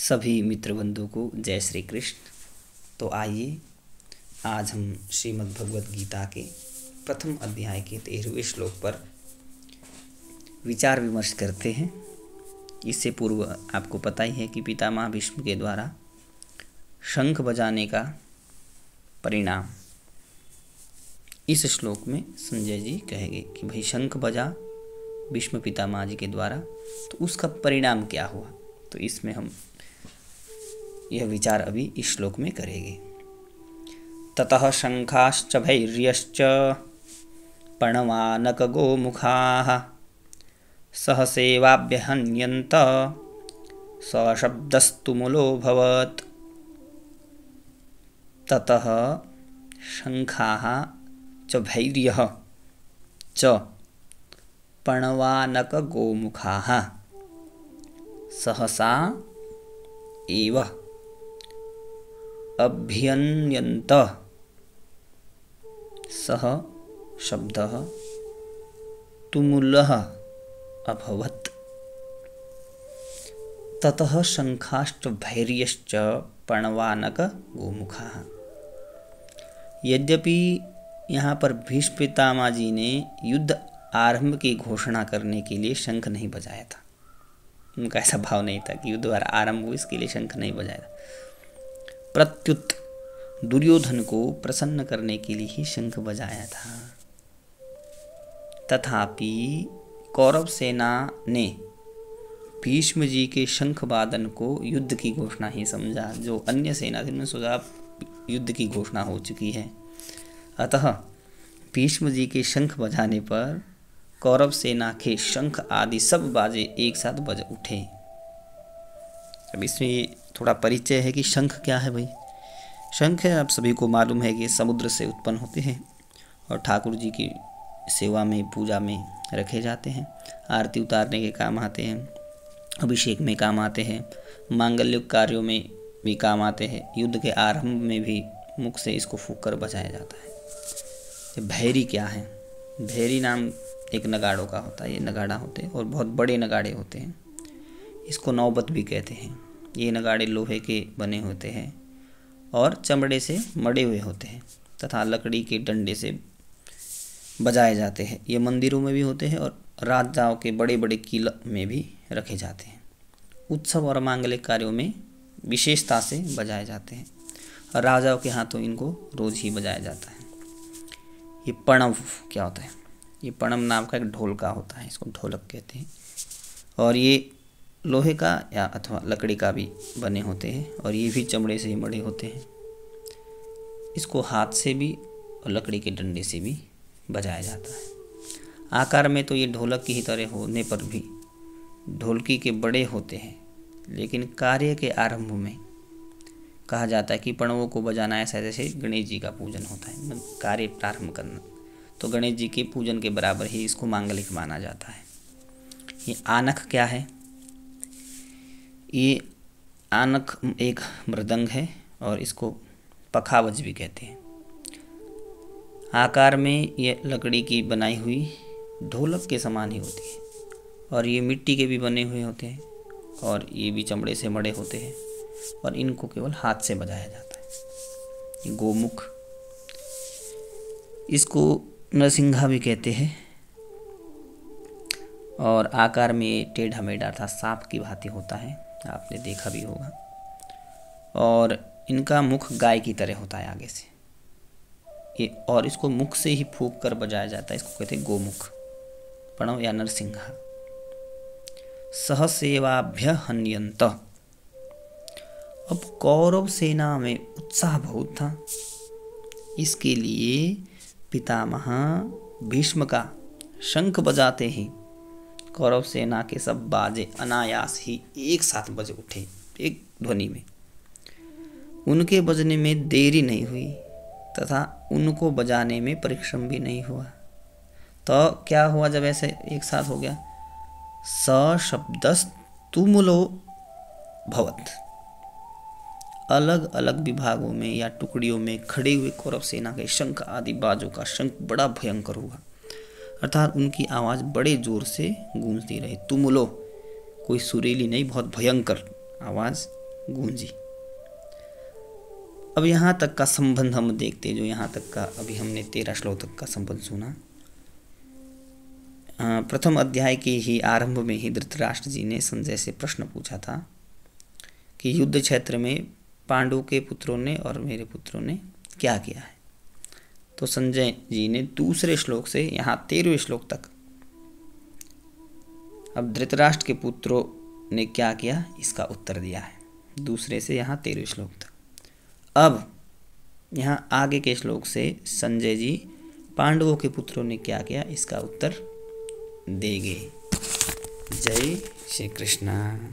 सभी मित्र बंधु को जय श्री कृष्ण। तो आइए आज हम श्रीमद् भगवत गीता के प्रथम अध्याय के 13वें श्लोक पर विचार विमर्श करते हैं। इससे पूर्व आपको पता ही है कि पितामह भीष्म के द्वारा शंख बजाने का परिणाम इस श्लोक में संजय जी कहेंगे कि भाई शंख बजा भीष्म पितामह जी के द्वारा, तो उसका परिणाम क्या हुआ। तो इसमें हम यह विचार अभी इस श्लोक में करेंगे। ततः शंखाश्च भैर्यश्च पणवानक गोमुखाः सहसेवाभ्यहन्यन्त सशब्दस्तुमुलोऽभवत्। ततः शंखाः च भैर्यः च पणवानक गोमुखाः सहसा एव अभ्यन्यन्त सः शब्दः तुमुलः अभवत्। ततः शंखाश्च भैर्यश्च पणवानक गोमुखाः। यद्यपि यहाँ पर भीष्म पितामह जी ने युद्ध आरंभ की घोषणा करने के लिए शंख नहीं बजाया था, उनका ऐसा भाव नहीं था कि युद्ध आरंभ हो इसके लिए शंख नहीं बजाया था। प्रत्युत दुर्योधन को प्रसन्न करने के लिए ही शंख बजाया था। तथापि कौरव सेना ने भीष्म जी के शंख वादन को युद्ध की घोषणा ही समझा। जो अन्य सेना थी उन्होंने सोचा युद्ध की घोषणा हो चुकी है, अतः भीष्म जी के शंख बजाने पर कौरव सेना के शंख आदि सब बाजे एक साथ बज उठे। अब इसमें थोड़ा परिचय है कि शंख क्या है। भाई शंख है, आप सभी को मालूम है कि समुद्र से उत्पन्न होते हैं और ठाकुर जी की सेवा में पूजा में रखे जाते हैं। आरती उतारने के काम आते हैं, अभिषेक में काम आते हैं, मांगल्य कार्यों में भी काम आते हैं। युद्ध के आरंभ में भी मुख से इसको फूंक कर बजाया जाता है। भैरी क्या है? भैरी नाम एक नगाड़ों का होता है। ये नगाड़ा होते हैं और बहुत बड़े नगाड़े होते हैं। इसको नौबत भी कहते हैं। ये नगाड़े लोहे के बने होते हैं और चमड़े से मड़े हुए होते हैं तथा लकड़ी के डंडे से बजाए जाते हैं। ये मंदिरों में भी होते हैं और राजाओं के बड़े बड़े किले में भी रखे जाते हैं। उत्सव और मांगलिक कार्यों में विशेषता से बजाए जाते हैं और राजाओं के हाथों इनको रोज ही बजाया जाता है। ये पणव क्या होता है? ये पणव नाम का एक ढोलका होता है, इसको ढोलक कहते हैं। और ये लोहे का या अथवा लकड़ी का भी बने होते हैं और ये भी चमड़े से ही मड़े होते हैं। इसको हाथ से भी और लकड़ी के डंडे से भी बजाया जाता है। आकार में तो ये ढोलक की ही तरह होने पर भी ढोलकी के बड़े होते हैं, लेकिन कार्य के आरंभ में कहा जाता है कि पणवों को बजाना ऐसा जैसे गणेश जी का पूजन होता है, कार्य प्रारंभ करना। तो गणेश जी के पूजन के बराबर ही इसको मांगलिक माना जाता है। ये आनख क्या है? ये आनख एक मृदंग है और इसको पखावज भी कहते हैं। आकार में ये लकड़ी की बनाई हुई ढोलक के समान ही होती है और ये मिट्टी के भी बने हुए होते हैं और ये भी चमड़े से मड़े होते हैं और इनको केवल हाथ से बजाया जाता है। ये गोमुख, इसको नरसिंघा भी कहते हैं और आकार में टेढ़ा मेढ़ा अर्थात सांप की भांति होता है, आपने देखा भी होगा। और इनका मुख गाय की तरह होता है आगे से ये, और इसको मुख से ही फूंक कर बजाया जाता है। इसको कहते हैं गोमुख, पणव या नरसिंहा। सहसेवाभ्य हन्यन्त। अब कौरव सेना में उत्साह बहुत था, इसके लिए पितामह भीष्म का शंख बजाते ही कौरव सेना के सब बाजे अनायास ही एक साथ बज उठे, एक ध्वनि में। उनके बजने में देरी नहीं हुई तथा उनको बजाने में परिश्रम भी नहीं हुआ। तो क्या हुआ जब ऐसे एक साथ हो गया? सशब्दस्तुमुलो भवत्। अलग अलग विभागों में या टुकड़ियों में खड़े हुए कौरव सेना के शंख आदि बाजों का शंख बड़ा भयंकर हुआ, अर्थात उनकी आवाज़ बड़े जोर से गूंजती रही। तुमुलो कोई सुरीली नहीं, बहुत भयंकर आवाज़ गूंजी। अब यहाँ तक का संबंध हम देखते, जो यहाँ तक का अभी हमने 13 श्लोक तक का संबंध सुना। प्रथम अध्याय के ही आरंभ में ही धृतराष्ट्र जी ने संजय से प्रश्न पूछा था कि युद्ध क्षेत्र में पांडु के पुत्रों ने और मेरे पुत्रों ने क्या किया है। तो संजय जी ने दूसरे श्लोक से यहाँ 13वें श्लोक तक अब धृतराष्ट्र के पुत्रों ने क्या किया इसका उत्तर दिया है, दूसरे से यहाँ 13वें श्लोक तक। अब यहाँ आगे के श्लोक से संजय जी पांडवों के पुत्रों ने क्या किया इसका उत्तर देंगे। जय श्री कृष्ण।